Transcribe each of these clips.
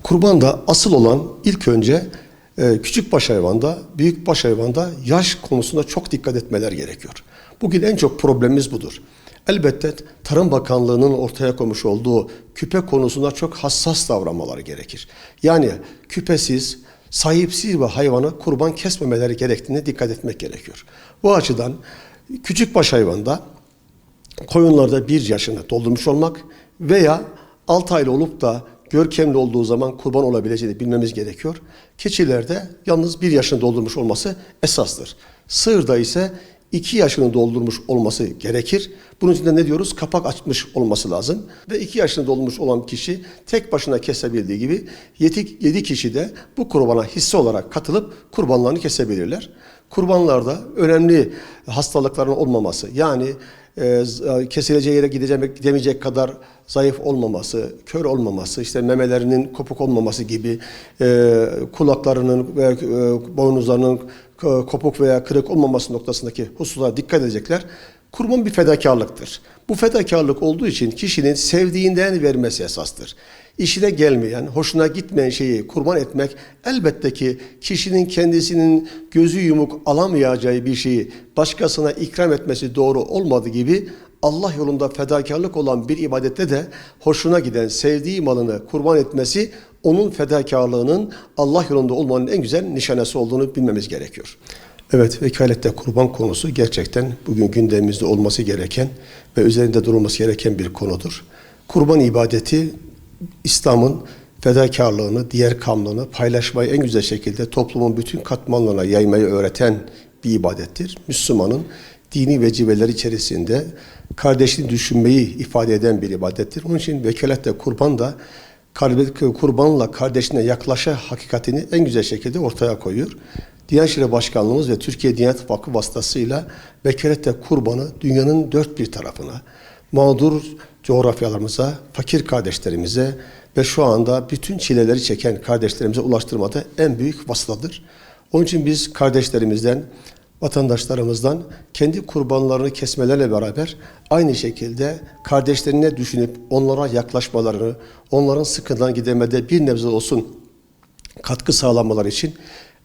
Kurbanda asıl olan ilk önce küçük baş hayvanda, büyük baş hayvanda yaş konusunda çok dikkat etmeler gerekiyor. Bugün en çok problemimiz budur. Elbette Tarım Bakanlığı'nın ortaya koymuş olduğu küpe konusunda çok hassas davranmaları gerekir. Yani küpesiz, sahipsiz bir hayvanı kurban kesmemeleri gerektiğine dikkat etmek gerekiyor. Bu açıdan küçük baş hayvanda koyunlarda 1 yaşını doldurmuş olmak veya 6 aylı olup da görkemli olduğu zaman kurban olabileceğini bilmemiz gerekiyor. Keçilerde yalnız 1 yaşını doldurmuş olması esastır. Sığırda ise 2 yaşını doldurmuş olması gerekir. Bunun için de ne diyoruz? Kapak açmış olması lazım. Ve 2 yaşını doldurmuş olan kişi tek başına kesebildiği gibi 7 kişi de bu kurbana hisse olarak katılıp kurbanlarını kesebilirler. Kurbanlarda önemli hastalıkların olmaması, yani kesileceği yere gidemeyecek kadar zayıf olmaması, kör olmaması, işte memelerinin kopuk olmaması gibi, kulaklarının ve boynuzlarının kopuk veya kırık olmaması noktasındaki hususlara dikkat edecekler. Kurban bir fedakarlıktır. Bu fedakarlık olduğu için kişinin sevdiğinden vermesi esastır. İşine gelmeyen, hoşuna gitmeyen şeyi kurban etmek elbette ki kişinin kendisinin gözü yumuk alamayacağı bir şeyi başkasına ikram etmesi doğru olmadığı gibi Allah yolunda fedakarlık olan bir ibadette de hoşuna giden, sevdiği malını kurban etmesi onun fedakarlığının Allah yolunda olmanın en güzel nişanesi olduğunu bilmemiz gerekiyor. Evet, vekalette kurban konusu gerçekten bugün gündemimizde olması gereken ve üzerinde durulması gereken bir konudur. Kurban ibadeti İslam'ın fedakarlığını, diğer kamlığını paylaşmayı en güzel şekilde toplumun bütün katmanlarına yaymayı öğreten bir ibadettir. Müslümanın dini vecibeleri içerisinde kardeşliğini düşünmeyi ifade eden bir ibadettir. Onun için vekalette kurban da kurbanla kardeşine yaklaşa hakikatini en güzel şekilde ortaya koyuyor. Diyanet İşleri Başkanlığımız ve Türkiye Diyanet Vakfı vasıtasıyla vekalette kurbanı dünyanın dört bir tarafına, mağdur coğrafyalarımıza, fakir kardeşlerimize ve şu anda bütün çileleri çeken kardeşlerimize ulaştırmada en büyük vasıtadır. Onun için biz kardeşlerimizden, vatandaşlarımızdan kendi kurbanlarını kesmelerle beraber aynı şekilde kardeşlerine düşünüp onlara yaklaşmalarını, onların sıkıntıdan gidemede bir nebze olsun katkı sağlamaları için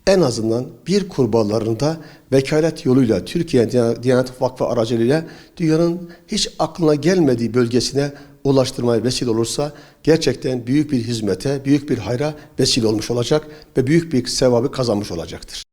en azından bir kurbanlarını da vekalet yoluyla Türkiye Diyanet Vakfı aracılığıyla dünyanın hiç aklına gelmediği bölgesine ulaştırmaya vesile olursa gerçekten büyük bir hizmete, büyük bir hayra vesile olmuş olacak ve büyük bir sevabı kazanmış olacaktır.